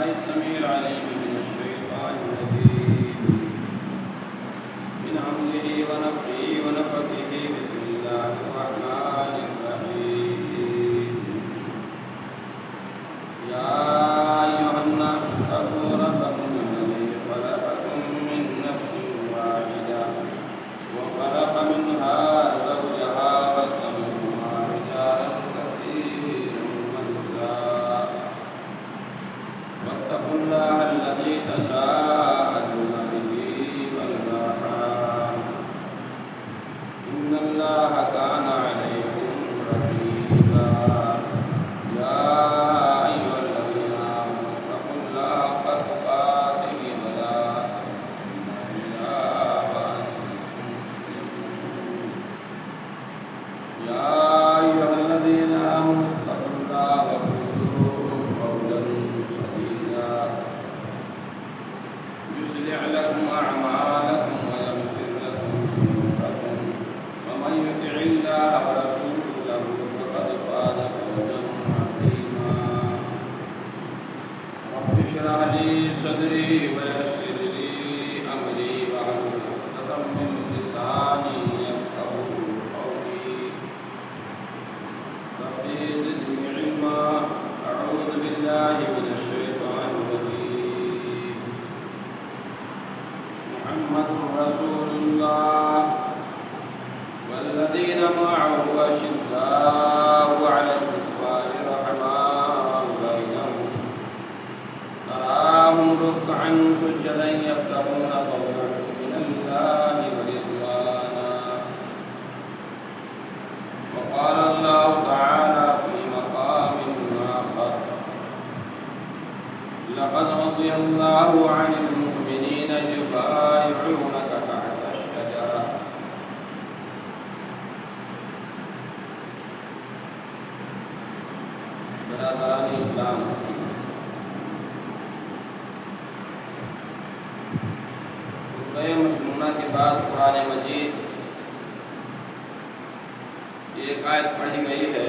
السميع العليم من الشيطان الرجيم من همزه ونفخه ونفثه بسم الله الرحمن الرحيم يا أيها الناس اتقوا ربكم الذي خلقكم من نفس واحدة وخلق منها زوجها وبث منهما رجالا كثيرا ونساء واتقوا الله الذي تساءلون به والأرحام إن الله كان عليكم رقيبا يا أيها الذين آمنوا اتقوا الله حق تقاته ولا تموتن إلا وأنتم مسلمون يا أيها الذين آمنوا اتقوا الله وقولوا قولا سديدا يصلح لكم أعمالكم ويغفر لكم ذنوبكم ومن يطع الله ورسوله فقد فاز فوزا عظيما رب اشرح لي صدري ويسر لي أمري واحلل عقدة من لساني يفقهوا قولي رب زدني علما أعوذ بالله من الشيطان الرجيم محمد رسول الله والذين معه أشداء على الكفار رحماء بينهم تراهم ركعا سجدا يبتغون فضلا من الله ورضوانا وقال الله تعالى في مقام آخر لقد رضي الله عن المؤمنين إذ يبايعونك تحت الشجرة برادران اسلام، خطبہ مسنونہ کے بعد قرآن مجید ایک آیت پڑھی گئی ہے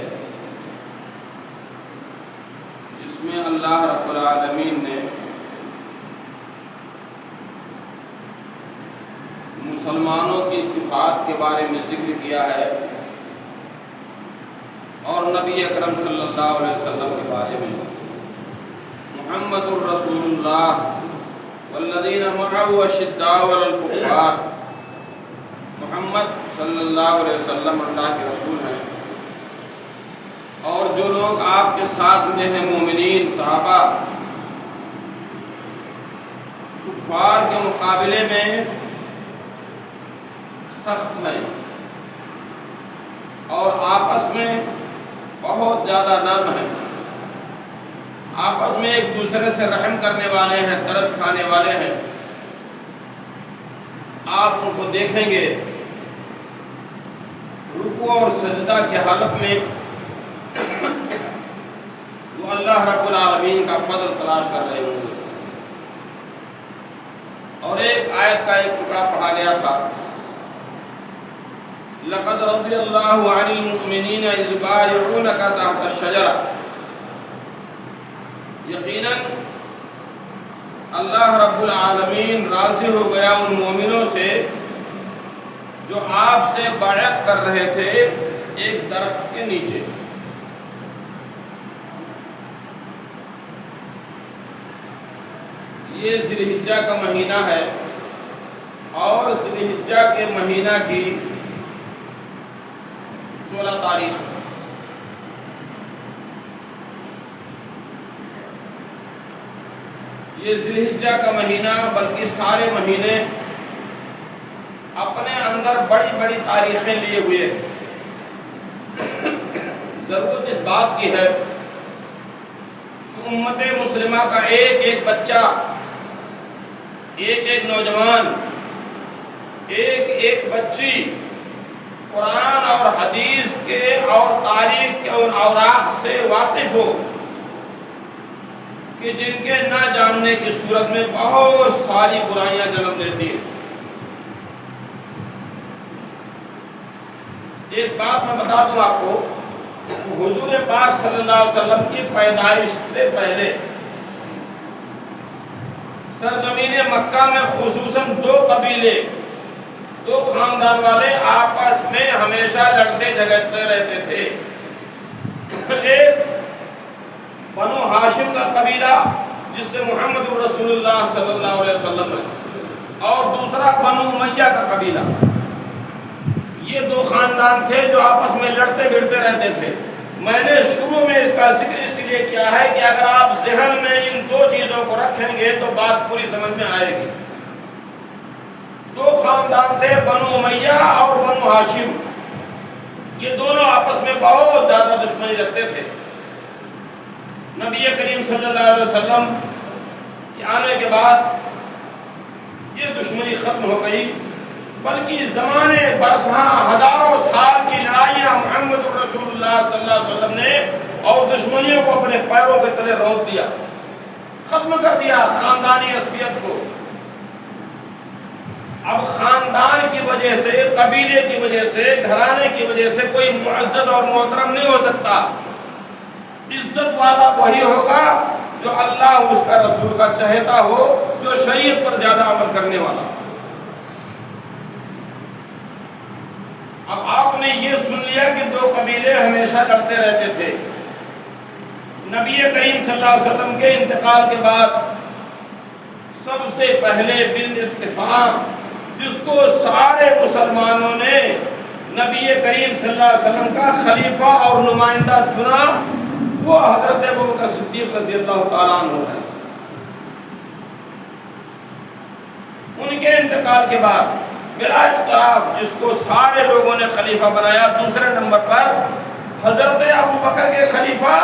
جس میں اللہ رب العالمین نے مسلمانوں کی صفات کے بارے میں ذکر کیا ہے اور نبی اکرم صلی اللہ علیہ وسلم کے بارے میں محمد الرسول اللہ والذین معه اشداء علی الکفار، محمد صلی اللہ علیہ وسلم اللہ کے رسول ہیں اور جو لوگ آپ کے ساتھ میں ہیں مومنین صحابہ کفار کے مقابلے میں سخت ہیں اور آپس میں بہت زیادہ نرم ہیں، آپس میں ایک دوسرے سے رحم کرنے والے ہیں، ترس کھانے والے ہیں۔ آپ ان کو دیکھیں گے رکوع اور سجدہ کی حالت میں وہ اللہ رب العالمین کا فضل تلاش کر رہے ہوں گے۔ اور ایک آیت کا ایک ٹکڑا پڑھا گیا تھا لقد رضي الله عن المؤمنين إذ يبايعونك تحت الشجرة، یقیناً اللہ رب العالمین راضی ہو گیا ان مومنوں سے جو آپ سے بیعت کر رہے تھے ایک درخت کے نیچے۔ یہ ذی الحجہ کا مہینہ ہے اور ذی الحجہ کے مہینہ کی 16 تاریخ یہ ذی الحجہ کا مہینہ بلکہ سارے مہینے اپنے اندر بڑی بڑی تاریخیں لیے ہوئے ہیں۔ ضرورت اس بات کی ہے کہ امت مسلمہ کا ایک ایک بچہ، ایک ایک نوجوان، ایک ایک بچی قرآن اور حدیث کے اور تاریخ کے اور اوراق سے واقف ہو کہ جن کے نہ جاننے کی صورت میں بہت ساری برائیاں جنم لیتی ہیں۔ ایک بات میں بتا دوں آپ کو، حضور پاک صلی اللہ علیہ وسلم کی پیدائش سے پہلے سرزمین مکہ میں خصوصاً دو قبیلے، دو خاندان والے آپس میں ہمیشہ لڑتے جھگڑتے رہتے تھے۔ ایک بنو ہاشم کا قبیلہ جس سے محمد رسول اللہ صلی اللہ علیہ وسلم ہے، اور دوسرا بنو امیہ کا قبیلہ۔ یہ دو خاندان تھے جو آپس میں لڑتے بھڑتے رہتے تھے۔ میں نے شروع میں اس کا ذکر اس لیے کیا ہے کہ اگر آپ ذہن میں ان دو چیزوں کو رکھیں گے تو بات پوری سمجھ میں آئے گی۔ دو خاندان تھے، بنو امیہ اور بنو ہاشم۔ یہ دونوں آپس میں بہت زیادہ دشمنی رکھتے تھے۔ نبی کریم صلی اللہ علیہ وسلم کے آنے کے بعد یہ دشمنی ختم ہو گئی، بلکہ زمانے برساں ہزاروں سال کی لڑائیاں محمد رسول اللہ صلی اللہ علیہ وسلم نے اور دشمنیوں کو اپنے پیروں کے تلے روک دیا، ختم کر دیا خاندانی عصبیت کو۔ اب خاندان کی وجہ سے، قبیلے کی وجہ سے، گھرانے کی وجہ سے کوئی معزز اور محترم نہیں ہو سکتا۔ عزت والا وہی ہوگا جو اللہ اور اس کا رسول کا چاہتا ہو، جو شریعت پر زیادہ عمل کرنے والا۔ اب آپ نے یہ سن لیا کہ دو قبیلے ہمیشہ لڑتے رہتے تھے۔ نبی کریم صلی اللہ علیہ وسلم کے انتقال کے بعد سب سے پہلے بالاتفاق جس کو سارے مسلمانوں نے نبی کریم صلی اللہ علیہ وسلم کا خلیفہ اور نمائندہ چنا، وہ حضرت ابوبکر صدیق رضی اللہ تعالیٰ عنہ ہے۔ ان کے انتقال کے بعد بالاتفاق جس کو سارے لوگوں نے خلیفہ بنایا، دوسرے نمبر پر حضرت ابوبکر کے خلیفہ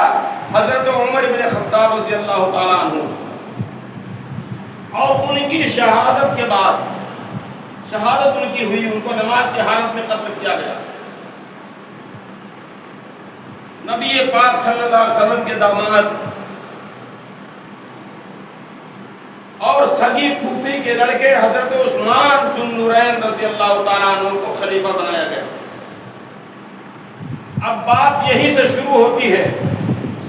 حضرت عمر بن خطاب رضی اللہ تعالیٰ عنہ، اور ان کی شہادت کے بعد، شہادت ان کی ہوئی، ان کو نماز کی حالت میں قتل کیا گیا۔ نبی پاک صلی اللہ علیہ وسلم کے داماد اور سگی پھوپھی کے لڑکے حضرت عثمان ذو النورین رضی اللہ تعالیٰ عنہ کو خلیفہ بنایا گیا۔ اب بات یہی سے شروع ہوتی ہے۔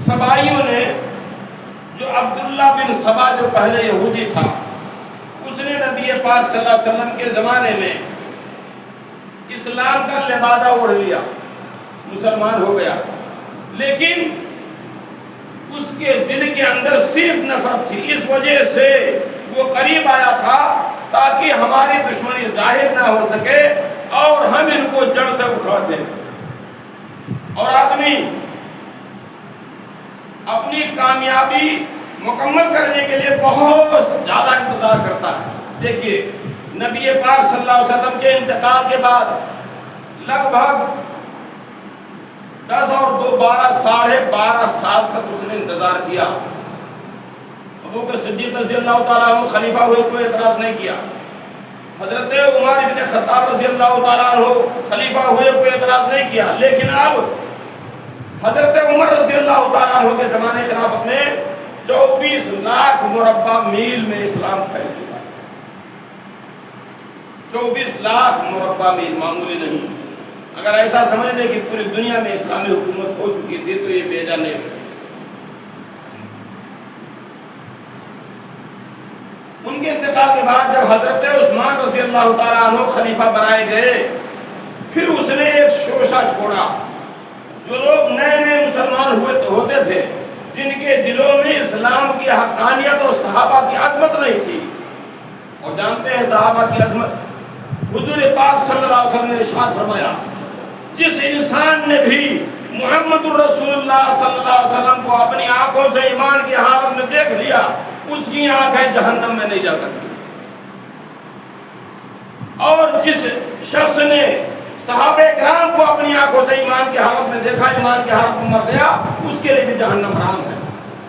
سبائیوں نے، جو عبداللہ بن سبا جو پہلے یہودی تھا، اس نے نبی پاک صلی اللہ علیہ وسلم کے زمانے میں اسلام کا لبادہ اوڑھ لیا، مسلمان ہو گیا، لیکن اس کے دل کے اندر صرف نفرت تھی۔ اس وجہ سے وہ قریب آیا تھا تاکہ ہماری دشمنی ظاہر نہ ہو سکے اور ہم ان کو جڑ سے اکھاڑ دیں۔ اور آدمی اپنی کامیابی مکمل کرنے کے لیے بہت زیادہ انتظار کرتا ہے۔ دیکھیے نبی پاک صلی اللہ علیہ وسلم کے انتقال کے بعد لگ بھگ 10 اور 2 12 ساڑھے 12 سال تک اس نے انتظار کیا۔ ابوبکر صدیق رضی اللہ تعالیٰ عنہ خلیفہ ہوئے، کوئی اعتراض نہیں کیا۔ حضرت عمر بن خطاب رضی اللہ تعالیٰ عنہ خلیفہ ہوئے، کوئی اعتراض نہیں کیا۔ لیکن اب حضرت عمر رضی اللہ تعالیٰ عنہ کے زمانے خلافت میں 24 لاکھ مربع میل میں اسلام پھیل چکا ہے۔ 24 لاکھ مربع میل معمولی نہیں۔ اگر ایسا سمجھ لیں کہ پوری دنیا میں اسلامی حکومت ہو چکی تھی تو یہ بیجا نہیں ہوگا۔ ان کے انتقال کے بعد جب حضرت عثمان رضی اللہ تعالیٰ عنہ خلیفہ بنائے گئے، پھر اس نے ایک شوشہ چھوڑا۔ جو لوگ نئے نئے مسلمان ہوتے تھے، جن کے دلوں میں اسلام کی حقانیت اور صحابہ کی عظمت نہیں تھی، اور جانتے ہیں صحابہ کی عظمت، حضور پاک صلی اللہ علیہ وسلم نے ارشاد فرمایا، جس انسان نے بھی محمد رسول اللہ صلی اللہ علیہ وسلم کو اپنی آنکھوں سے ایمان کی حالت میں دیکھ لیا، اس کی آنکھیں جہنم میں نہیں جا سکتی۔ اور جس شخص نے صحابہ کرام کو اپنی آنکھوں سے ایمان کی حالت میں دیکھا، ایمان کی حالت میں مر گیا، اس کے لیے بھی جہنم حرام ہے۔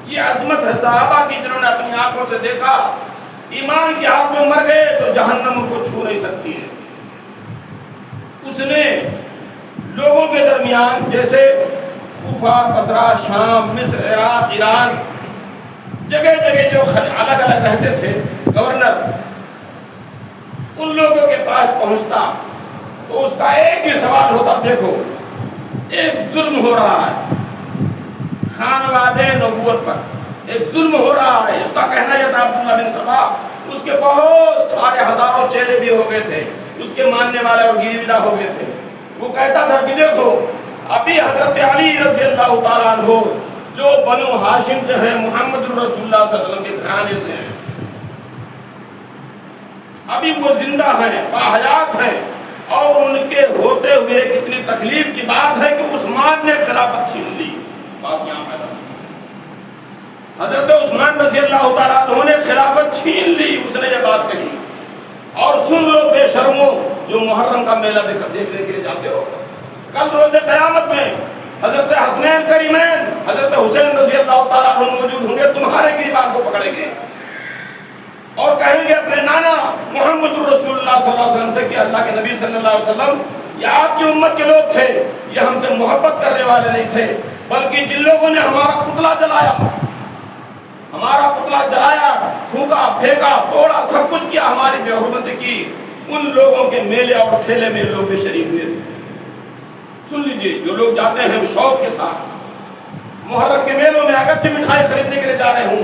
یہ عظمت ہے صحابہ کی، جنہوں نے اپنی آنکھوں سے دیکھا، ایمان کی حالت میں مر گئے تو جہنم ان کو چھو نہیں سکتی ہے۔ اس نے لوگوں کے درمیان، جیسے کوفہ، بصرہ، شام، مصر، عراق، ایران، جگہ جگہ جو الگ الگ رہتے تھے گورنر، ان لوگوں کے پاس پہنچتا تو اس کا ایک ہی سوال ہوتا، دیکھو ایک ظلم ہو رہا ہے خانوادے نبوت پر، ایک ظلم ہو رہا ہے۔ اس کا کہنا یہ تھا عبداللہ بن سبا اس کے بہت سارے ہزاروں چیلے بھی ہو گئے تھے، اس کے ماننے والے اور گیرویدہ ہو گئے تھے۔ وہ کہتا تھا کہ دیکھو ابھی حضرت علی رضی اللہ تعالیٰ عنہ جو بنو ہاشم سے ہیں، محمد رسول اللہ صلی اللہ علیہ وسلم کے گھرانے سے ہیں، ابھی وہ زندہ ہیں، باحیات ہیں، اور ان کے ہوتے ہوئے کتنی تکلیف کی بات ہے کہ عثمان نے خلافت چھین لی۔ بات یہاں پیدا حضرت عثمان رضی اللہ تعالیٰ عنہ نے خلافت چھین لی، اس نے یہ بات کہی۔ اور سن لو بے شرمو جو محرم کا میلہ دیکھنے کے لیے جاتے ہو، کل روز قیامت میں حضرت حسنین کریمین حضرت حسین رضی اللہ تعالیٰ عنہ موجود ہوں گے، تمہارے گریبان کو پکڑیں گے اور کہیں گے اپنے نانا محمد رسول اللہ صلی اللہ علیہ وسلم سے کہ اللہ کے نبی صلی اللہ علیہ وسلم یہ آپ کی امت کے لوگ تھے، یہ ہم سے محبت کرنے والے نہیں تھے، بلکہ جن لوگوں نے ہمارا پتلا جلایا، پھونکا پھینکا توڑا، سب کچھ کیا، ہماری بے حرمتی کی، ان لوگوں کے میلے اور ٹھیلے میں لوگ بھی شریک ہوئے تھے۔ سن لیجئے، جو لوگ جاتے ہیں شوق کے ساتھ محرم کے میلوں میں، اگرچہ مٹھائی خریدنے کے لیے جا رہے ہوں،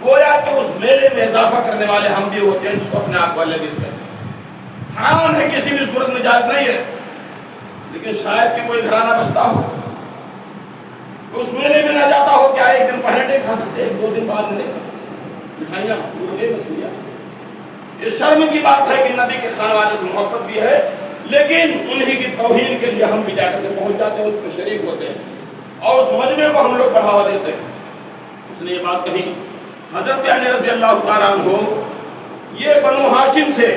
گویا کہ اس میلے میں اضافہ کرنے والے ہم بھی ہوتے ہیں، جس کو اپنے آپ والے بھی اس کرتے ہیں۔ حرام ہے، کسی بھی صورت میں جائز نہیں ہے، لیکن شاید کہ کوئی گھرانہ بستا ہو، اس میلے میں نہ جاتا ہو، کیا ایک دن پہلے نہیں کھا سکتے، ایک دو دن بعد میں نہیں مٹھائیاں مرغے مچھلیاں؟ یہ شرم کی بات ہے کہ نبی کے خانے والے سے محبت بھی ہے، لیکن انہی کی توہین کے لیے ہم بھی جا کر پہنچ جاتے ہیں، اس میں شریک ہوتے ہیں اور اس مجمع کو ہم لوگ بڑھاوا دیتے ہیں۔ اس نے یہ بات کہی حضرت علی رضی اللہ تعالیٰ عنہ، یہ بنو ہاشم سے،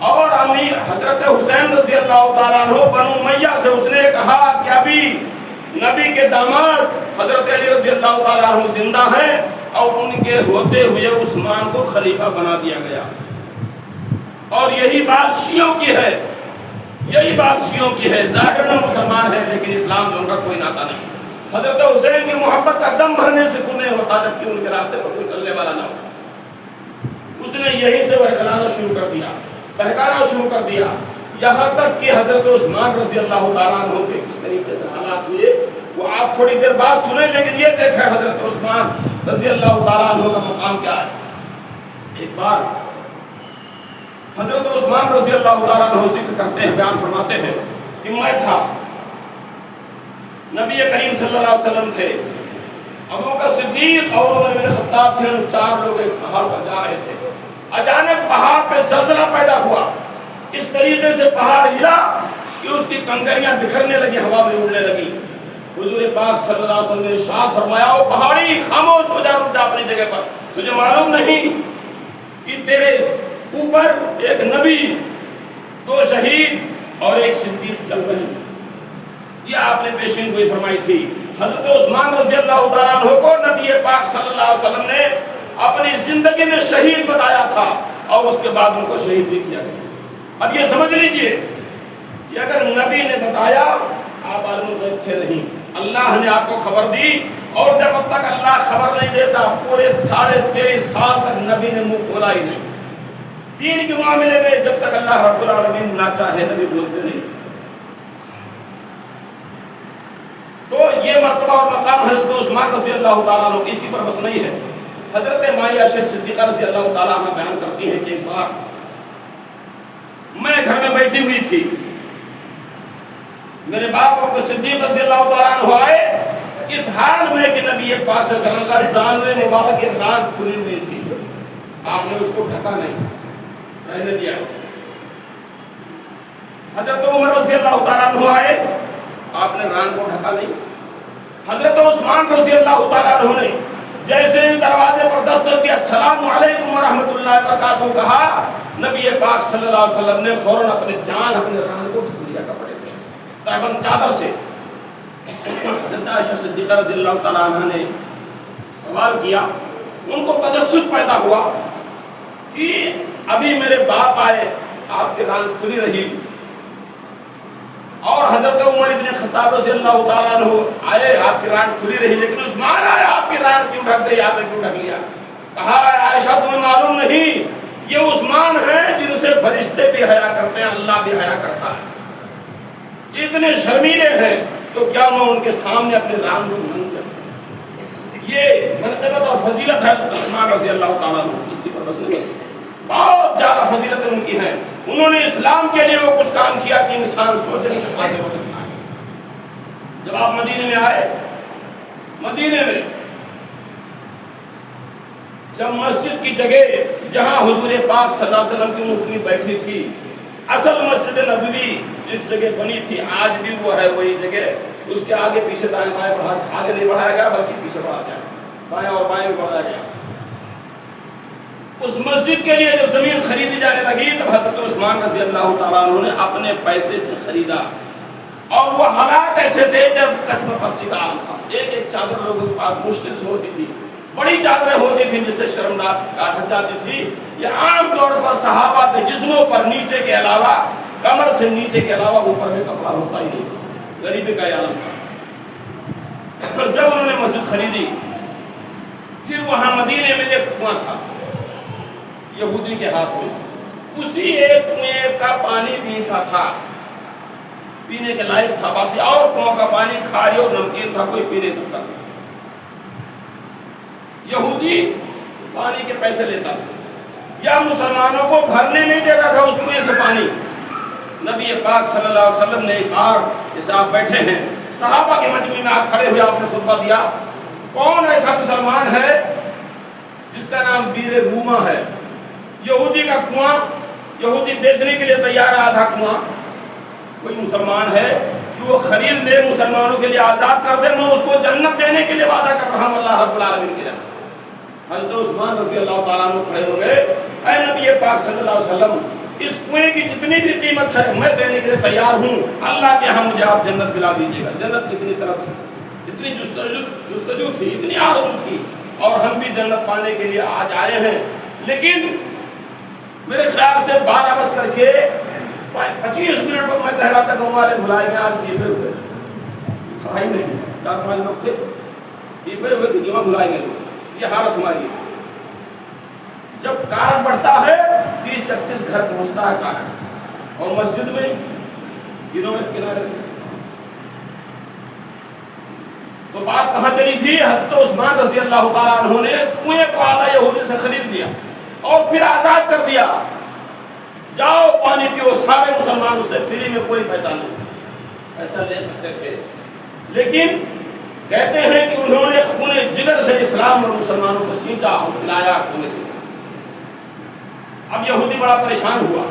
اور امیر حضرت حسین رضی اللہ تعالیٰ عنہ بنو امیہ سے۔ اس نے کہا کہ ابھی نبی کے داماد حضرت علی رضی اللہ تعالیٰ عنہ زندہ ہیں، اور ان کے ہوتے ہوئے عثمان کو خلیفہ بنا دیا گیا۔ اور یہی بات شیعوں کی ہے، یہی بات شیعوں کی ہے، ظاہر میں مسلمان ہے لیکن اسلام سے ان کا کوئی ناتا نہیں۔ حضرت حسین کی محبت کا دم بھرنے سے کوئی نہیں ہوتا جبکہ ان کے راستے پر کوئی چلنے والا نہ ہو۔ اس نے یہی سے بہکانا شروع کر دیا، بہکانا شروع کر دیا، یہاں تک کہ حضرت عثمان رضی اللہ تعالیٰ عنہ کے کس طریقے سے حالات ہوئے وہ آپ تھوڑی دیر بعد سنیں، لیکن یہ دیکھیں حضرت عثمان رضی اللہ تعالیٰ عنہ کا مقام کیا ہے۔ ایک بار حضرت عثمان رضی اللہ تعالیٰ عنہ ذکر کرتے ہیں، بیان فرماتے ہیں کہ میں تھا، نبی کریم صلی اللہ علیہ وسلم تھے، ابوبکر صدیق اور عمر بن خطاب تھے، چار لوگ ایک پہاڑ پر جا رہے تھے۔ اچانک پہاڑ پہ زلزلہ پیدا ہوا، اس طریقے سے پہاڑ ہلا کہ اس کی کنکریاں بکھرنے لگی، ہوا میں اڑنے لگی۔ حضور پاک صلی اللہ علیہ وسلم نے ارشاد فرمایا، او پہاڑی خاموش ہو جا، رک جا اپنی جگہ پر، تجھے معلوم نہیں کہ تیرے اوپر ایک نبی، دو شہید اور ایک صدیق چل رہے ہیں۔ یہ آپ نے پیشین گوئی فرمائی تھی۔ حضرت عثمان رضی اللہ تعالیٰ عنہ کو نبی پاک صلی اللہ علیہ وسلم نے اپنی زندگی میں شہید بتایا تھا، اور اس کے بعد ان کو شہید بھی کیا گیا۔ اب یہ سمجھ لیجئے کہ اگر نبی نے بتایا، آپ عالم الغیب تھے نہیں، اللہ نے آپ کو خبر دی، اور جب تک اللہ خبر نہیں دیتا پورے 23.5 سال تک نبی نے منہ کھولا ہی نہیں۔ دین کے معاملے میں جب تک اللہ رب العالمین نہ چاہے نبی بولتے نہیں۔ تو یہ مرتبہ اور مقام حضرت عثمان رضی اللہ تعالیٰ عنہ اسی پر بس نہیں ہے۔ حضرت مائیہ صدیقہ رضی اللہ تعالیٰ عنہ بیان کرتی ہے کہ ایک بار میں گھر میں بیٹھی ہوئی تھی، میرے باپ ابو صدیق رضی اللہ تعالیٰ عنہ آئے، اس حال میں کہ نبی پاک صلی اللہ علیہ وسلم کا زانوے مبارک کی ران کھلی ہوئی تھی، آپ نے اس کو ڈھکا نہیں، رہنے دیا۔ حضرت عمر رضی اللہ تعالیٰ عنہ آئے، آپ نے ران کو ڈھکا نہیں۔ حضرت عثمان رضی اللہ تعالیٰ عنہ نے جیسے دروازے پر دستک دیا، السلام علیکم ورحمۃ اللہ وبرکاتہ کہا، نبی پاک صلی اللہ علیہ وسلم نے فوراً اپنے جان اپنے ران کو ڈھک لیا کپڑے سے، تہبند چادر سے۔ حضرت عائشہ صدیقہ رضی اللہ تعالیٰ عنہ نے سوال کیا، ان کو تجسس پیدا ہوا کہ ابھی میرے باپ آئے، آپ کی ران کھلی رہی، اور حضرت عمر بن خطاب رضی اللہ تعالیٰ عنہ آئے، آپ کی ران کھلی رہی، لیکن عثمان آیا، آپ کی ران کیوں ڈھک گئی، آپ نے کیوں ڈھک لیا؟ کہا عائشہ تمہیں معلوم نہیں، یہ عثمان ہیں جن سے فرشتے بھی حیا کرتے ہیں، اللہ بھی حیا کرتا ہے، اتنے شرمیلے ہیں، تو کیا میں ان کے سامنے اپنے ران کو ننگ کروں؟ یہ منقبت اور فضیلت ہے عثمان رضی اللہ تعالیٰ عنہ، اسی پر بس نہیں، بہت زیادہ فضیلتیں ان کی ہیں. انہوں نے اسلام کے لیے وہ کچھ کام کیا کہ انسان سوچ نہیں سکتا سے ہو سکتا ہے. جب آپ مدینے میں آئے، مدینے میں جب مسجد کی جگہ جہاں حضور پاک صلی اللہ علیہ وسلم کی مقیم بیٹھی تھی، اصل مسجد نبوی جس جگہ بنی تھی آج بھی وہ ہے وہی جگہ. اس کے آگے پیچھے دائیں بائیں آگے نہیں بڑھایا گیا بلکہ پیچھے بڑھایا گیا، دائیں اور بائیں بھی بڑھایا گیا. اس مسجد کے لیے جب زمین خریدی جانے لگی تو حضرت عثمان رضی اللہ تعالیٰ عنہ نے اپنے پیسے سے خریدا. اور وہ حالات ایسے تھے جب قسم پرسی کا عام تھا. ایک ایک چادر لوگوں کے پاس مشکل سے ہوتی تھی، بڑی چادریں ہوتی تھیں جس سے شرمناک کاٹ جاتی تھی. یہ عام طور پر صحابہ کے جسموں پر نیچے کے علاوہ، کمر سے نیچے کے علاوہ اوپر میں کپڑا ہوتا ہی نہیں، غریبی کا عالم تھا. جب انہوں نے مسجد خریدی، پھر وہاں مدینے میں ایک کنواں تھا یہودی کے ہاتھ میں. اسی ایک کنویں کا پانی میٹھا تھا، پینے کے لائق تھا. باقی اور کنواں کا پانی کھارے اور نمکین تھا، کوئی پی نہیں سکتا. یہودی پانی کے پیسے لیتا تھا یا مسلمانوں کو بھرنے نہیں دیتا تھا اس کنویں سے پانی. نبی پاک صلی اللہ علیہ وسلم نے ایک بار جیسے آپ بیٹھے ہیں صحابہ کے مجمع میں آپ کھڑے ہوئے، آپ نے خطبہ دیا، کون ایسا مسلمان ہے جس کا نام بیر روما ہے؟ یہودی کا کنواں، یہودی بیچنے کے لیے تیار آدھا کنواں. کوئی مسلمان ہے کہ وہ خرید لے، مسلمانوں کے لیے آزاد کر دے، میں اس کو جنت دینے کے لیے وعدہ کر رہا ہوں اللہ رب العالمین کے لیے. حضرت عثمان رضی اللہ تعالیٰ عنہ کھڑے ہو گئے، اے نبی پاک صلی اللہ علیہ وسلم، اس کنویں کی جتنی بھی قیمت ہے میں دینے کے لیے تیار ہوں. اللہ کے ہاں مجھے آپ جنت دلا دیجیے گا. جنت کتنی طلب تھی، اتنی جستجو تھی، اتنی آرزو تھی، اور ہم بھی جنت پانے کے لیے آج آئے ہیں. لیکن میرے خیال سے 12:25 پر میں کہہ رہا تھا کہ ہمارے بھلائے گئے، آج دیپے ہوئے تھا ہی نہیں، 4-5 لوگ تھے دیپے ہوئے کہ جمعہ بھلائے گئے لوگ. یہ حالت ہماری ہے. جب کارڈ بڑھتا ہے 30-36 گھر پہنچتا ہے کارڈ، اور مسجد میں کنارے سے. تو بات کہاں چلی تھی؟ حضرت عثمان رضی اللہ تعالیٰ عنہ نے کنویں کو آدھا یہودی سے خرید لیا اور پھر آزاد کر دیا. جاؤ پانی پیو، سارے مسلمان اس سے فری میں، کوئی پیسہ نہیں. ایسا لے سکتے تھے، لیکن کہتے ہیں کہ انہوں نے خون جگر سے اسلام اور مسلمانوں کو سینچا اور پلایا کنویں کو. اب یہودی بڑا پریشان ہوا.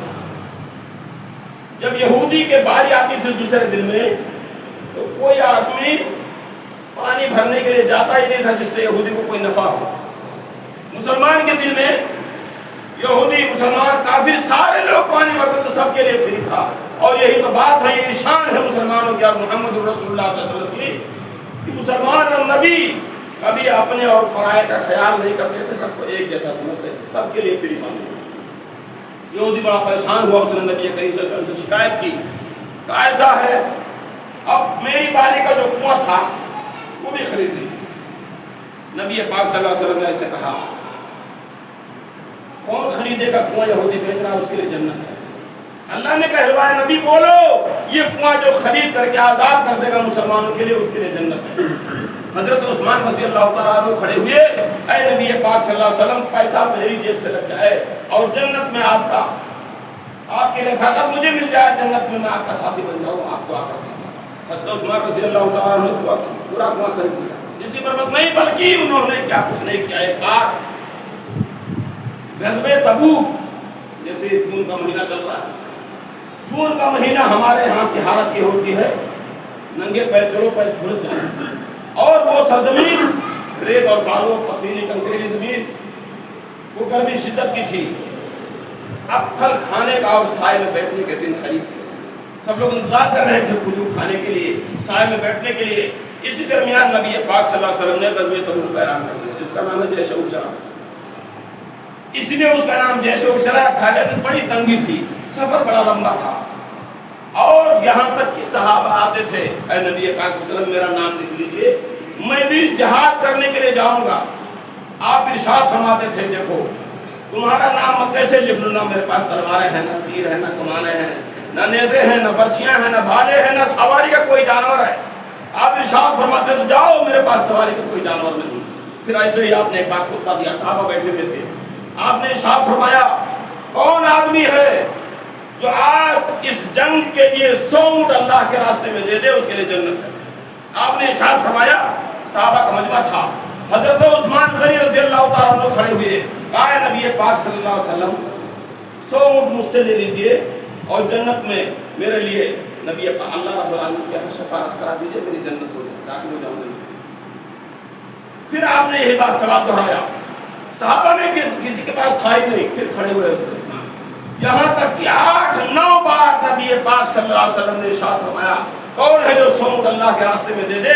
جب یہودی کے باری آتی تھی دوسرے دن میں، تو کوئی آدمی پانی بھرنے کے لیے جاتا ہی نہیں تھا جس سے یہودی کو کوئی نفع ہو. مسلمان کے دل میں یہودی، مسلمان، کافر، سارے لوگ پانی بھرتے تو سب کے لیے فری تھا. اور یہی تو بات ہے، یہ شان ہے مسلمانوں کی اور محمد رسول اللہ صلی اللہ علیہ وسلم کی، کہ مسلمان اور نبی کبھی اپنے اور پرائے کا خیال نہیں کرتے تھے، سب کو ایک جیسا سمجھتے تھے، سب کے لیے فری پانی. یہودی بڑا پریشان ہوا، اس نے نبی کریم صلی اللہ علیہ وسلم سے شکایت کی کہ ایسا ہے، اب میری باری کا جو کنواں تھا وہ بھی خرید لی. نبی پاک صلی اللہ علیہ وسلم نے ایسے کہا، کون خریدے گا کنواں یہودی بیچ رہا ہے اس کے لیے جنت ہے. اللہ نے کہا نبی بولو، یہ کنواں جو خرید کر کے آزاد کر دے گا مسلمانوں کے لیے اس کے لیے جنت ہے. حضرت عثمان رضی اللہ تعالیٰ عنہ کھڑے ہوئے، اے نبی پاک صلی اللہ علیہ وسلم، پیسہ میری جیب سے لگ جائے اور جنت میں آپ کا، آپ کے رفاقت مجھے مل جائے جنت میں، آپ کا ساتھی بن جاؤں، آپ دعا کرتا ہوں. حضرت عثمان رضی اللہ تعالیٰ عنہ پورا کنواں خرید لیا. اسی پر بس نہیں، بلکہ انہوں نے کیا کچھ نہیں کیا. ایک بار غزوہ تبوک، جیسے جون کا مہینہ چل رہا ہے، جون کا مہینہ ہمارے ہاں کی حالت یہ ہوتی ہے، ننگے پیر چلو، پیر جھلس جائیں. اور وہ سرزمین ریت اور بالو، پتھریلی کنکریلی زمین، وہ گرمی شدت کی تھی. اب پھل کھانے کا اور سائے میں بیٹھنے کے دن قریب تھے، سب لوگ انتظار کر رہے تھے کھجور کھانے کے لیے، سائے میں بیٹھنے کے لیے. اسی درمیان نبی پاک صلی اللہ علیہ وسلم نے غزوہ تبوک کا اعلان کر دیا، جس کا نام ہے جیش عشرہ. اس لیے اس کا نام جیش عشرہ رکھا گیا کہ بڑی تنگی تھی، سفر بڑا لمبا تھا، اور یہاں تک کہ صحابہ آتے تھے، اے نبی پاک صلی اللہ علیہ وسلم میرا نام لکھ لیجئے، میں بھی جہاد کرنے کے لیے جاؤں گا. آپ ارشاد فرماتے تھے دیکھو تمہارا نام میں کیسے لکھ لوں؟ نہ میرے پاس تلواریں ہیں، نہ تیر ہیں، نہ کمانیں ہیں، نہ نیزے ہیں، نہ برچیاں ہیں، نہ بھالے ہیں، نہ سواری کا کوئی جانور ہے. آپ ارشاد فرماتے تو جاؤ، میرے پاس سواری کا کوئی جانور نہیں. پھر ایسے ہی آپ نے ایک بار خطبہ دیا، صحابہ بیٹھے ہوئے تھے، آپ نے ارشاد فرمایا کون آدمی ہے جو آج اس جنگ کے لیے 100 اونٹ اللہ کے راستے میں دے دے اس کے لیے جنت ہے۔ آپ نے ارشاد فرمایا، صحابہ کا مجمع تھا، حضرت عثمان غنی رضی اللہ تعالیٰ عنہ کھڑے ہوئے، کہا نبی پاک صلی اللہ علیہ وسلم 100 اونٹ مجھ سے لے لیجئے اور جنت میں میرے لیے نبی پاک اللہ رب العالمین کی شفاعت کرا دیجئے، میری جنت ہو جائے، داخل ہو جاؤں۔ پھر آپ نے یہی بات سوال دہرایا، صحابہ میں کسی کے پاس تھا ہی نہیں، پھر کھڑے ہوئے عثمان، یہاں تک کہ 8-9 بار نبی پاک صلی اللہ علیہ وسلم نے ارشاد فرمایا کون ہے جو 100 اونٹ اللہ کے راستے میں دے دے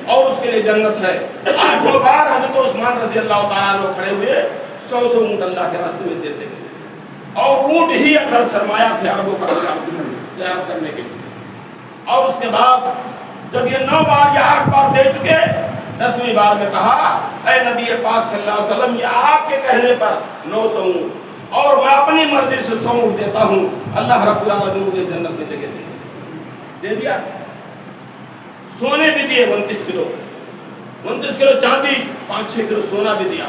اور اس کے لیے جنت ہے۔ 8 بار حضرت عثمان رضی اللہ تعالیٰ عنہ کھڑے ہوئے 100 اونٹ اللہ کے راستے میں دیتے ہیں، اور اونٹ ہی اثر سرمایہ تھے عربوں کا تجارت کرنے کے لیے۔ اور اس کے بعد جب یہ 9 بار یا 8 بار دے چکے، 10ویں بار میں کہا اے نبی پاک صلی اللہ علیہ وسلم یہ آپ کے کہنے پر 900 اونٹ اور میں اپنی مرضی سے 100 اونٹ دیتا ہوں، اللہ رب العالمین مجھے جنت میں جگہ دے دیا۔ سونے بھی دیے 29 کلو چاندی، 5-6 کلو سونا بھی دیا،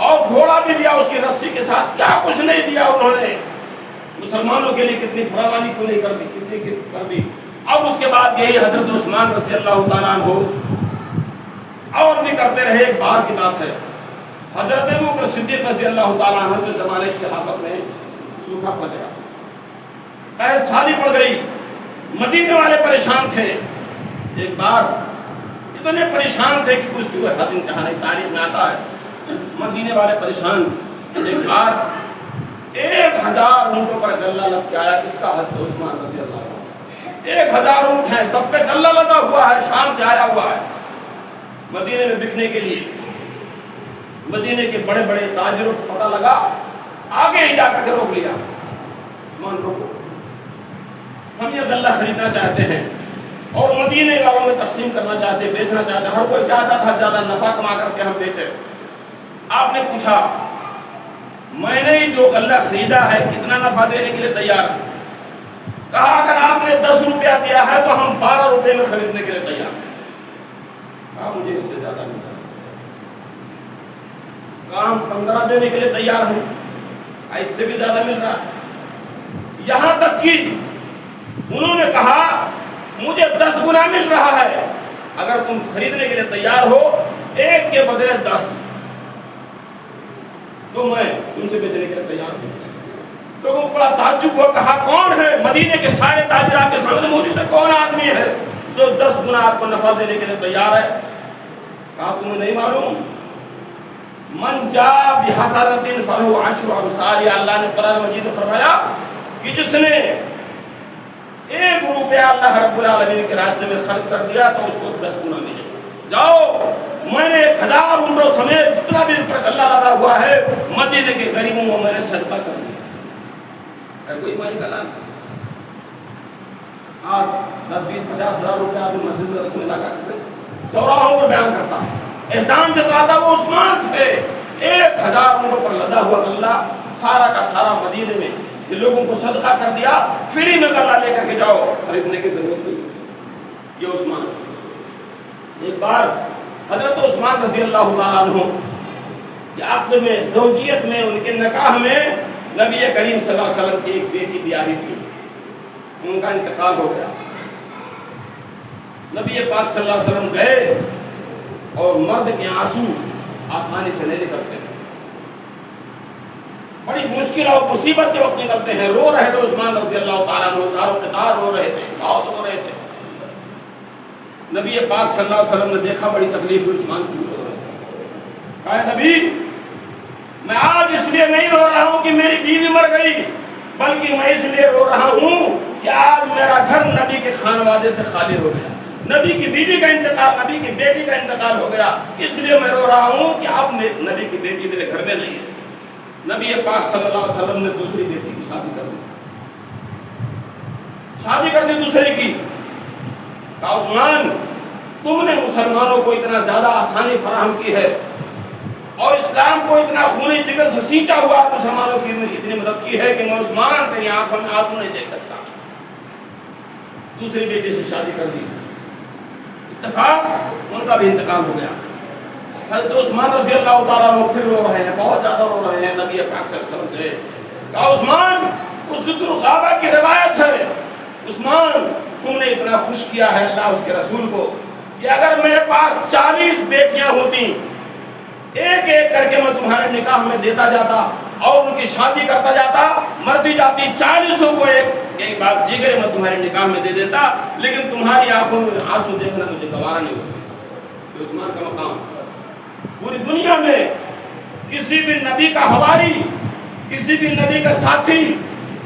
اور گھوڑا بھی دیا اس کی رسی کے ساتھ، کیا کچھ نہیں دیا انہوں نے۔ مسلمانوں کے لیے کتنی فراوانی کیوں نہیں کر دی، کتنی کر دی۔ اور اس کے بعد یہی حضرت عثمان رضی اللہ تعالیٰ عنہ اور بھی کرتے رہے۔ ایک بار کی بات ہے، حضرت ابوبکر صدیق رضی اللہ تعالیٰ عنہ کے زمانے کی خلافت میں سوکھا پڑ گیا، قحط سالی پڑ گئی، مدینے والے پریشان تھے۔ ایک بار اتنے پریشان تھے کہ کچھ بھی حد انتہا نہیں، تاریخ میں آتا ہے مدینے والے پریشان۔ ایک بار 1000 اونٹوں پر غلہ لگ کے آیا، اس کا حضرت عثمان رضی اللہ عنہ، 1000 اونٹ ہیں، سب پہ غلہ لگا ہوا ہے، شام سے آیا ہوا ہے مدینے میں بکنے کے لیے۔ مدینے کے بڑے بڑے تاجروں کو پتہ لگا، آگے ہی جا کر کے روک لیا، عثمان روکو، ہم یہ غلہ خریدنا چاہتے ہیں اور مدینے والوں میں تقسیم کرنا چاہتے ہیں، بیچنا چاہتے ہیں، ہر کوئی چاہتا تھا زیادہ نفع کما کر کے ہم بیچیں۔ آپ نے پوچھا میں نے جو غلہ خریدا ہے کتنا نفع دینے کے لیے تیار ہے؟ کہا اگر آپ نے 10 روپیہ دیا ہے تو ہم 12 روپے میں خریدنے کے لیے تیار ہیں۔ کہا مجھے اس سے زیادہ نہیں کرنا، کہا ہم 15 دینے کے لیے تیار ہیں، اس سے بھی زیادہ مل رہا ہے۔ یہاں تک کہ انہوں نے کہا مجھے 10 گنا مل رہا ہے، اگر تم خریدنے کے لیے تیار ہو 1 کے بدلے 10 تو میں تم سے بیچنے کے لیے تیار ہوں۔ لوگوں کو بڑا تعجب ہوا، کہا کون ہے؟ مدینے کے سارے تاجر آپ کے سامنے موجود ہے، کون آدمی ہے جو 10 گنا آپ کو نفع دینے کے لیے تیار ہے؟ کہا تمہیں نہیں معلوم؟ من جاء بحسنۃ فلہ عشر امثالها، اللہ نے قرآن مجید میں فرمایا کہ جس نے 1 روپیہ اللہ رب العالمین کے راستے میں خرچ کر دیا تو اس کو 10 گنا ملے گا۔ جاؤ میں نے 1000 اونٹوں سمیت جتنا بھی پر اللہ لگا ہوا ہے مدینے کے غریبوں کو میں نے صدقہ کر دیا۔ ہے کوئی مائی کا لان آج 10-20-50 ہزار روپے آدمی مسجد رسول اللہ کا چوراہوں پر بیان کرتا ہے، احسان جتاتا وہ عثمان تھے۔ 1000 اونٹوں پر لدا ہوا غلہ سارا کا سارا مدینے میں یہ لوگوں کو صدقہ کر دیا، فری میں غلہ لے کر کے جاؤ، خریدنے کی ضرورت نہیں۔ یہ عثمان۔ ایک بار حضرت عثمان رضی اللہ تعالیٰ عنہ کہ عقد میں، زوجیت میں، ان کے نکاح میں نبی کریم صلی اللہ علیہ وسلم کی ایک بیٹی بیاہی تھی، ان کا انتقال ہو گیا۔ نبی پاک صلی اللہ علیہ وسلم گئے اور مرد کے آنسو آسانی سے نہیں نکلتے ہیں، بڑی مشکل اور مصیبت کے وقت نکلتے ہیں۔ رو رہے تھے عثمان رضی اللہ تعالیٰ عنہ، زاروں کے دار رو رہے تھے، بہت رو رہے تھے۔ نبی پاک صلی اللہ علیہ وسلم نے دیکھا بڑی تکلیف ہوئی عثمان کی، رو رہے تھے۔ کہا نبی میں آج اس لیے نہیں رو رہا ہوں کہ میری بیوی مر گئی، بلکہ میں اس لیے رو رہا ہوں کہ آج میرا گھر نبی کے خانوادے سے خالی ہو گیا، نبی کی بیوی کا انتقال، نبی کی بیٹی کا انتقال ہو گیا، اس لیے میں رو رہا ہوں کہ اب نبی کی بیٹی میرے گھر میں نہیں ہے۔ نبی پاک صلی اللہ علیہ وسلم نے دوسری بیٹی کی شادی کر دی، شادی کر دی دوسرے کی۔ کہا عثمان تم نے مسلمانوں کو اتنا زیادہ آسانی فراہم کی ہے اور اسلام کو اتنا خون جگر سے سینچا ہوا مسلمانوں کی اتنی مدد کی ہے کہ میں عثمان تیری آنکھوں میں آنسو نہیں دیکھ سکتا۔ دوسری بیٹی سے شادی کر دی، اتفاق ان کا بھی انتقال ہو گیا۔ حضرت عثمان رضی اللہ تعالیٰ عنہ پھر رو رہے ہیں، بہت زیادہ رو رہے ہیں، نبی پاک صلی اللہ علیہ وسلم سے کہا عثمان، اس ذکر الغابہ کی روایت ہے، عثمان تم نے اتنا خوش کیا ہے اللہ اس کے رسول کو کہ اگر میرے پاس 40 بیٹیاں ہوتی ایک ایک کر کے میں تمہارے نکاح میں دیتا جاتا اور ان کی شادی کرتا جاتا، مرتی جاتی 40 کو ایک بات دیگر میں تمہارے نکاح میں دے دیتا، لیکن تمہاری آنکھوں میں آنسو دیکھنا مجھے گوارا نہیں ہو سکتا۔ تو عثمان کا مقام پوری دنیا میں کسی بھی نبی کا حواری، کسی بھی نبی کا ساتھی،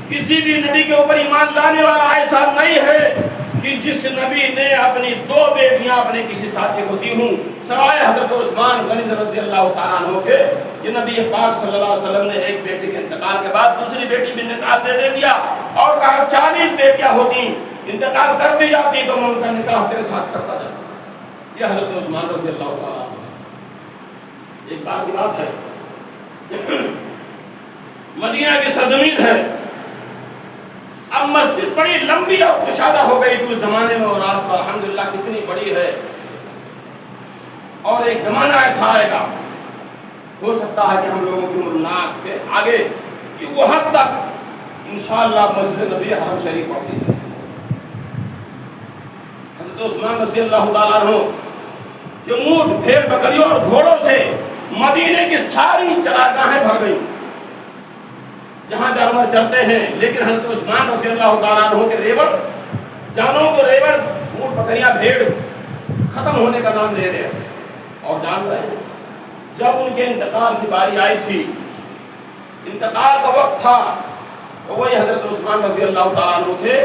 کسی بھی نبی کے اوپر ایمان لانے والا ایسا نہیں ہے کہ جس نبی نے اپنی 2 بیٹیاں اپنے کسی ساتھی کو دی ہوں سوائے حضرت عثمان غنی رضی اللہ تعالیٰ عنہ کے، کہ نبی پاک صلی اللہ علیہ وسلم نے ایک بیٹی کے انتقال کے بعد دوسری بیٹی بھی نکاح دے دیا اور کہا 40 بیٹیاں ہوتی انتقال کر دی جاتی تو میں ان کا نکاح تیرے ساتھ کرتا جاتا۔ یہ حضرت عثمان رضی اللہ تعالیٰ عنہ۔ ایک بار کی بات ہے، مدینہ کی سرزمین ہے، اب مسجد بڑی لمبی اور کشادہ ہو گئی تھی اس زمانے میں، اور آج تو الحمدللہ کتنی بڑی ہے، اور ایک زمانہ ایسا آئے گا ہو سکتا ہے کہ ہم لوگوں کی عمر ناس کے آگے کہ وہ حد تک انشاءاللہ مسجد نبی حرم شریف پڑھتی ہے۔ حضرت عثمان رضی اللہ تعالیٰ عنہ کہ اونٹ بھیڑ بکریوں اور گھوڑوں سے مدینے کی ساری چراگاہیں بھر گئی جہاں جانور چرتے ہیں، لیکن حضرت عثمان رضی اللہ تعالیٰ عنہ کے ریوڑ جانوں کو ریوڑ اونٹ بکریاں بھیڑ ختم ہونے کا نام لے رہے تھے، اور جان رہے ہیں جب ان کے انتقال کی باری آئی تھی، انتقال کا وقت تھا، تو وہی حضرت عثمان رضی اللہ تعالیٰ عنہ تھے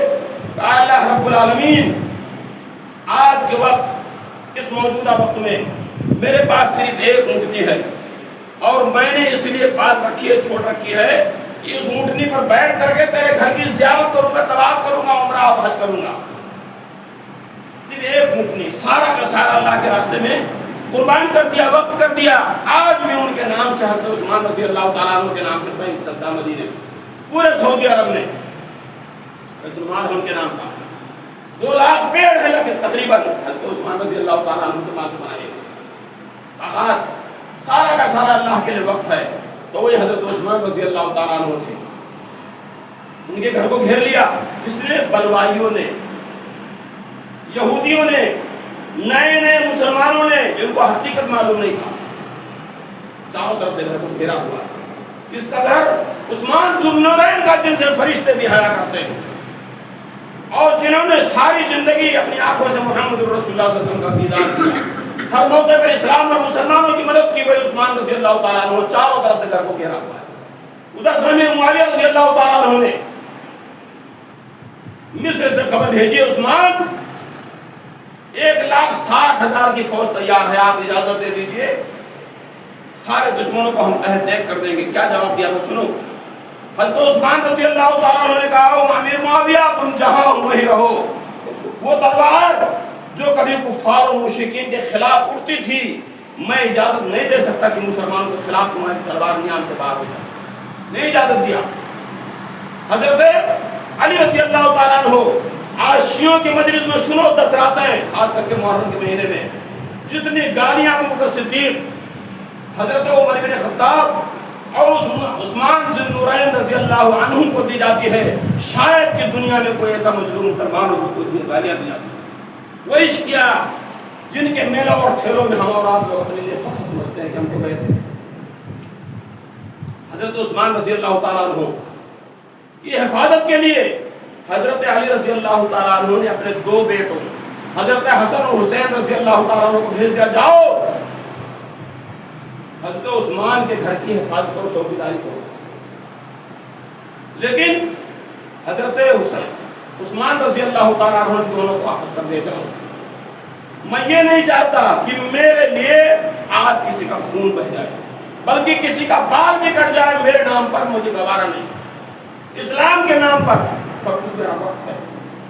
کہ اللہ رب العالمین آج کے وقت اس موجودہ وقت میں میرے پاس صرف ایک اونٹنی ہے، اور میں نے اس لیے بات رکھی ہے، چھوڑ رکھی ہے کہ اس اونٹنی پر بیٹھ کر کے تیرے گھر کی زیارت کروں گا، طواف کروں گا، عمرہ اور حج کروں گا۔ ایک اونٹنی سارا کا سارا اللہ کے راستے میں قربان کر دیا، وقت کر دیا۔ آج بھی ان کے نام سے حضرت عثمان رضی اللہ تعالیٰ عنہ کے نام سے بینک چلتا مدینے پورے سعودی عرب میں، بیت المال ان کے نام کا 2 لاکھ پیڑ ہے لگے تقریباً حضرت عثمان رضی اللہ تعالیٰ عنہ کے پاس بنائے آج سارا کا سارا اللہ کے لیے وقت ہے۔ تو وہی حضرت عثمان رضی اللہ تعالیٰ عنہ تھے، ان کے گھر کو گھیر لیا اس نے بلوائیوں نے، یہودیوں نے، نئے نئے مسلمانوں نے جن کو حقیقت معلوم نہیں تھا، چاروں طرف سے گھر کو گھیرا ہوا۔ اس کا گھر عثمان ذو النورین کا، جن سے فرشتے بھی حیا کرتے ہیں، اور جنہوں نے ساری زندگی اپنی آنکھوں سے محمد رسول اللہ صلی اللہ علیہ وسلم کا دیدار کیا، ہر موقع پر اسلام اور مسلمانوں کی مدد کی ہوئی عثمان رضی اللہ تعالیٰ عنہ چاروں طرف سے گھر کو گھیرا ہوا ہے۔ ادھر سے امیر معاویہ رضی اللہ تعالیٰ عنہ نے مصر سے خبر بھیجی، عثمان 1,60,000 کی فوج تیار ہے، آپ اجازت دے دیجئے سارے دشمنوں کو ہم تہہ تیگ کر دیں گے۔ کیا جواب دیا تھا سنو، حضرت عثمان رضی اللہ تعالیٰ عنہ نے کہا امیر معاویہ تم جہاں وہیں رہو، وہ تلوار جو کبھی کفار و مشرکین کے خلاف اٹھتی تھی میں اجازت نہیں دے سکتا کہ مسلمانوں کے خلاف تمہاری تلوار نیام سے باہر ہو جائے، نہیں اجازت دیا۔ حضرت علی رضی اللہ تعالیٰ عنہ آج شیعوں کی مجلس میں سنو 10 راتیں، خاص کر کے محرم کے مہینے میں جتنی گالیاں ابو بکر صدیق، حضرت عمر بن خطاب اور عثمان ذو النورین رضی اللہ عنہ کو دی جاتی ہے، شاید کہ دنیا میں کوئی ایسا مظلوم مسلمان ہو جس کو اتنی گالیاں دی جاتی ہیں۔ وہ عشقیہ جن کے میلوں اور ٹھیلوں میں ہم اور آپ لوگ اپنے لیے فخر سمجھتے ہیں کہ ہم تو گئے تھے، حضرت عثمان رضی اللہ تعالیٰ عنہ کی حفاظت کے لیے حضرت علی رضی اللہ تعالیٰ عنہ نے اپنے 2 بیٹوں حضرت حسن اور حسین رضی اللہ تعالیٰ عنہ کو بھیج دیا، جاؤ حضرت عثمان کے گھر کی حفاظت کرو، چوکیداری کرو۔ لیکن حضرت عثمان رضی اللہ تعالیٰ عنہ نے دونوں کو واپس کر دیا، جاؤ میں یہ نہیں چاہتا کہ میرے لیے آج کسی کا خون بہ جائے، بلکہ کسی کا بال بھی کٹ جائے میرے نام پر، مجھے گوارا نہیں، اسلام کے نام پر سب کچھ میرا وقت ہے۔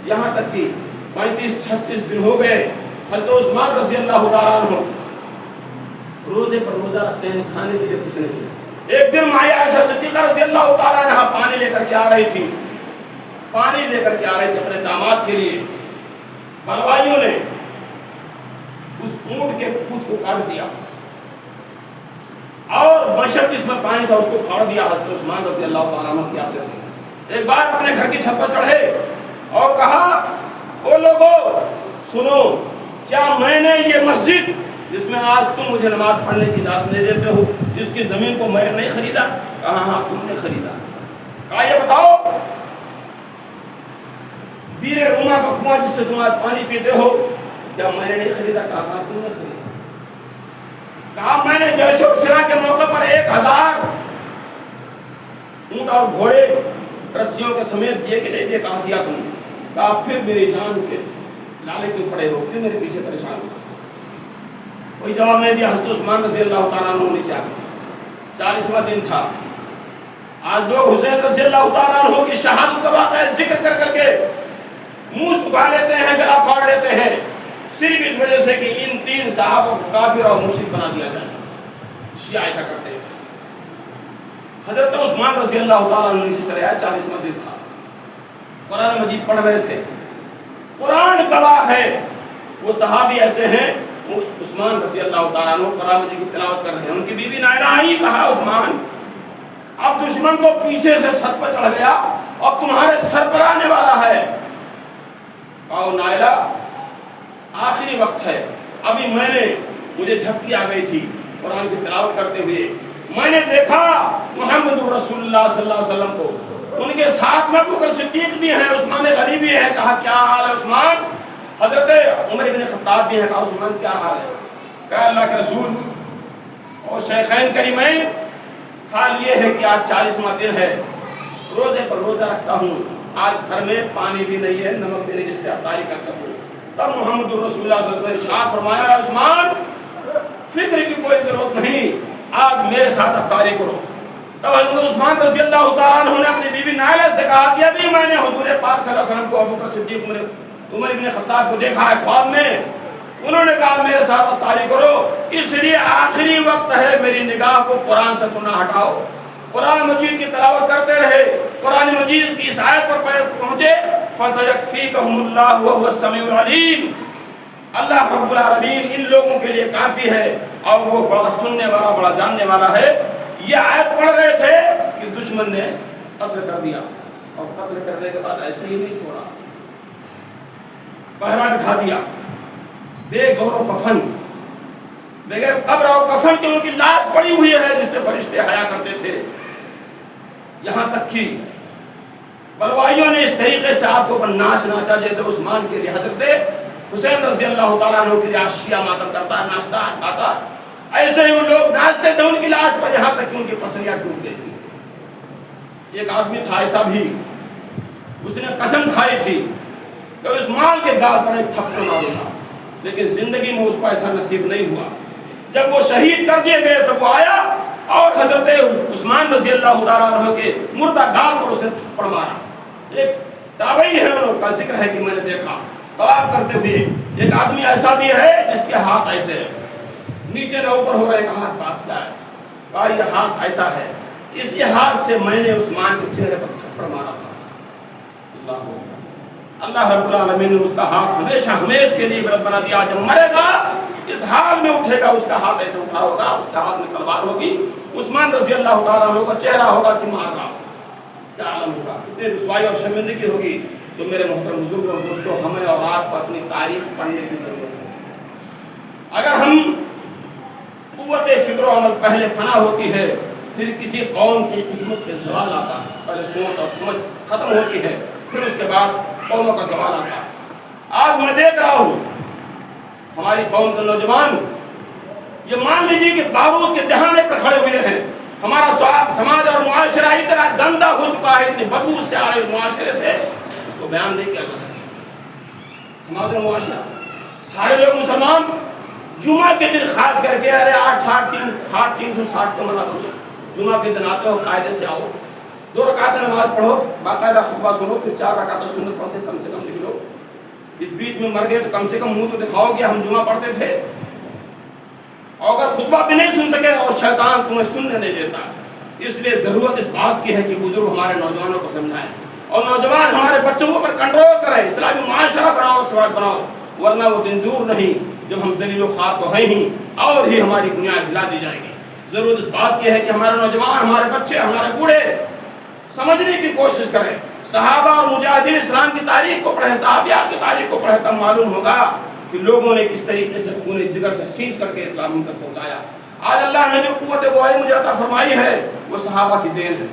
یہاں تک کہ 35-36 دن ہو گئے حضرت عثمان رضی اللہ تعالیٰ عنہ روزے پر روزہ رکھتے ہیں، کھانے کے لیے کچھ نہیں۔ ایک دن ماں عائشہ صدیقہ رضی اللہ تعالیٰ عنہ پانی لے کر کے آ رہی تھی، پانی لے کر کے آ رہے تھے اپنے داماد کے لیے، بلوائیوں نے اس اونٹ کے پوچھ کو کاٹ دیا، وحشت جس میں پانی تھا اس کو پھاڑ دیا حضرت عثمان رضی اللہ تعالیٰ عنہ کی آسے تھے. ایک بار اپنے گھر کی چھت پر چڑھے اور کہا او لوگوں سنو، کیا میں نے یہ مسجد جس میں آج تم مجھے نماز پڑھنے کی اجازت نہیں دیتے ہو، جس کی زمین کو میں نے نہیں خریدا؟ کہا ہاں تم نے خریدا. کہا یہ بتاؤ بیر روما کا کنواں جس سے تم آج پانی پیتے ہو کیا میں نے نہیں خریدا؟ کہا ہاں تم نے خریدا. کہا میں نے جیش و شرا کے موقع پر 1000 اونٹ اور گھوڑے رسیوں کے سمیت دیے کہ نہیں دیے؟ کہا دیا تم نے. کہا پھر میری جان کے لالے کیوں پڑے ہو، کیوں میرے پیچھے پریشان ہو؟ کوئی جواب نہیں دیا. حضرت عثمان رضی اللہ تعالیٰ عنہ نے چاہا 40واں دن تھا. آج لوگ حسین رضی اللہ تعالیٰ عنہ کی شہادت کا واقعہ ذکر کر کے منہ سکھا لیتے ہیں، گلا پھاڑ لیتے ہیں، صرف اس وجہ سے کہ ان 3 صحابوں کو کافر اور مشرک بنا دیا جائے. شیعہ ایسا کرتے ہیں. حضرت عثمان رضی اللہ تعالیٰ عنہ نے چلے آیا 40واں دن تھا. قرآن مجید پڑھ رہے تھے. قرآن گواہ ہے وہ صحابی ایسے ہیں، وہ عثمان رضی اللہ تعالیٰ عنہ قرآن مجید کی تلاوت کر رہے ہیں. ان کی بیوی نائلہ آئی، کہا عثمان اب دشمن کو پیچھے سے چھت پر چڑھ گیا اور تمہارے سر پر آنے والا ہے. کہا نائلہ آخری وقت ہے، ابھی مجھے جھپکی آ گئی تھی قرآن کی تلاوت کرتے ہوئے. میں نے دیکھا محمد رسول اللہ صلی اللہ علیہ وسلم کو، ان کے ساتھ میں ابوبکر صدیق بھی ہیں، عثمان غنی بھی ہیں. کہا کیا حال ہے عثمان؟ حضرت عمر بن خطاب بھی ہیں. کہا عثمان کیا حال ہے؟ کہا اللہ کے رسول اور شیخین کریمین حال یہ ہے کہ آج 40واں دن ہے، روزے پر روزہ رکھتا ہوں، آج گھر میں پانی بھی نہیں ہے، نمک بھی نہیں جس سے افطاری کر سکوں. تب محمد رسول اللہ صلی اللہ علیہ وسلم نے ارشاد فرمایا عثمان فکر کی کوئی ضرورت نہیں، آج میرے ساتھ افطاری کرو. تب حضرت عثمان رضی اللہ تعالیٰ عنہ نے اپنی بیوی نائلہ سے کہا کہ ابھی میں نے حضور پاک صلی اللہ علیہ وسلم کو، ابوبکر صدیق عمر بن خطاب کو دیکھا ہے خواب میں، انہوں نے کہا میرے ساتھ افطاری کرو، اس لیے آخری وقت ہے، میری نگاہ کو قرآن سے تو نہ ہٹاؤ. قرآن مجید کی تلاوت کرتے رہے. قرآن مجید کی اس آیت پر پہنچے فَسَيَكْفِيكَهُمُ اللَّهُ وَهُوَ السَّمِيعُ الْعَلِيمُ. اللہ رب العالمین ان لوگوں کے لیے کافی ہے اور وہ بڑا سننے والا، بڑا جاننے والا ہے. یہ آیت پڑھ رہے تھے کہ دشمن نے قتل کر دیا، اور قتل کرنے کے بعد ایسے ہی نہیں چھوڑا، پہرا بٹھا دیا بے گور و کفن، بغیر قبر اور کفن کے ان کی لاش پڑی ہوئی ہے جس سے فرشتے حیا کرتے تھے. یہاں تک کہ بلوائیوں نے اس طریقے سے آپ کو ناچ ناچا جیسے عثمان کے لیے حضرت حسین رضی اللہ تعالیٰ عنہ کے لیے شیعہ ماتم کرتا ہے، ناچتا آتا، ایسے ہی وہ لوگ ناچتے تھے ان کی لاش پر، یہاں تک کہ ان کی پسلیاں ٹوٹ گئی تھی. ایک آدمی تھا ایسا بھی، اس نے قسم کھائی تھی کہ عثمان کے گال پر ایک تھپڑ ماروں گا، لیکن زندگی میں اس کو ایسا نصیب نہیں ہوا. جب وہ شہید کر دیے گئے تو وہ آیا اور حضرت عثمان رضی اللہ تعالیٰ عنہ کے مردہ گال پر اسے تھپڑ مارا. ایک تابعی ہے ان کا ذکر ہے کہ میں نے دیکھا طواف کرتے ہوئے ایک آدمی ایسا بھی ہے جس کے ہاتھ ایسے نیچے نہ اوپر ہو رہے، ایک ہاتھ کاٹتا ہے، کہا یہ ہاتھ ایسا ہے، اسی ہاتھ سے میں نے عثمان کے چہرے پر تھپڑ مارا تھا. اللہ رب العالمین نے اس کا ہاتھ ہمیشہ ہمیشہ کے لیے عبرت بنا دیا. جب مرے گا اس حال میں اٹھے گا، اس کا ہاتھ ایسے اٹھا ہوگا، اس کے ہاتھ میں تلوار ہوگی، عثمان رضی اللہ تعالیٰ عنہ کا چہرہ ہوگا کہ مار رہا، کیا عالم ہوگا، کتنی رسوائی اور شرمندگی ہوگی. تو میرے محترم بزرگ اور دوستوں، ہمیں اور آپ کو اپنی تاریخ پڑھنے کی ضرورت ہے. اگر ہم قوت فکر و عمل پہلے فنا ہوتی ہے، پھر کسی قوم کی قسمت کے زوال آتا ہے. پہلے سوچ اور سمجھ ختم ہوتی ہے، پھر اس کے بعد قوموں کا زوال آتا ہے. آج میں دیکھ رہا ہوں ہماری قوم کے نوجوان یہ مان لیجیے کہ بارود کے دہانے پر کھڑے ہوئے ہیں. ہمارا سماج اور معاشرہ اتنا گندا ہو چکا ہے، اتنی بدبو سے آ رہے معاشرے سے، اس کو بیان نہیں کیا جا سکتا. سماج اور معاشرہ سارے لوگ مسلمان جمعہ کے دن خاص کر کے ارے 360 کو منا دو، جمعہ کے دن آتے ہو قاعدے سے آؤ، 2 رکعت نماز پڑھو، باقاعدہ خطبہ سنو، پھر 4 رکعت سنت پڑھتے کم سے کم لکھ لو. اس بیچ میں مر گئے تو کم سے کم منہ تو دکھاؤ کہ ہم جمعہ پڑھتے تھے. اور اگر خطبہ بھی نہیں سن سکے اور شیطان تمہیں سننے نہیں دیتا، اس لیے ضرورت اس بات کی ہے کہ بزرگ ہمارے نوجوانوں کو سمجھائیں اور نوجوان ہمارے بچوں کو پر کنٹرول کریں، اسلامی معاشرہ بناؤ، سماج بناؤ، ورنہ وہ دن دور نہیں جب ہم ذلیل و خوار تو ہیں ہی اور ہی ہماری بنیاد ہلا دی جائے گی. ضرورت اس بات کی ہے کہ ہمارے نوجوان، ہمارے بچے، ہمارے بوڑھے سمجھنے کی کوشش کریں، صحابہ اور مجاہدین اسلام کی تاریخ کو پڑھیں، صحابیات کی تاریخ کو پڑھیں، تب معلوم ہوگا کہ لوگوں نے کس طریقے سے خون جگر سے سینچ کر کے اسلام تک پہنچایا۔ آج اللہ نے جو قوت گواہی مجھے عطا فرمائی ہے وہ صحابہ کی دین ہے،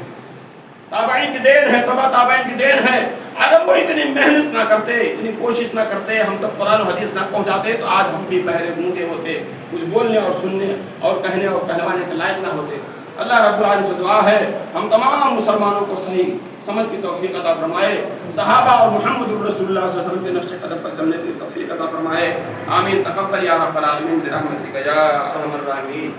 تابعین کی دین ہے، تبع تابعین کی دین ہے۔ اگر وہ اتنی محنت نہ کرتے، اتنی کوشش نہ کرتے، ہم تک قرآن و حدیث نہ پہنچاتے تو آج ہم بھی بہرے گونگے ہوتے، کچھ بولنے اور سننے اور کہنے اور کہلوانے کے لائق نہ ہوتے۔ اللہ رب العالمین سے دعا ہے ہم تمام مسلمانوں کو صحیح سمجھ کی توفیق عطا فرمائے، صحابہ اور محمد الرسول اللہ صلی اللہ علیہ وسلم کے نقش قدم پر چلنے کی توفیق عطا فرمائے۔ آمین۔ تقبل یا رب العالمین برحمتک یا ارحم الراحمین۔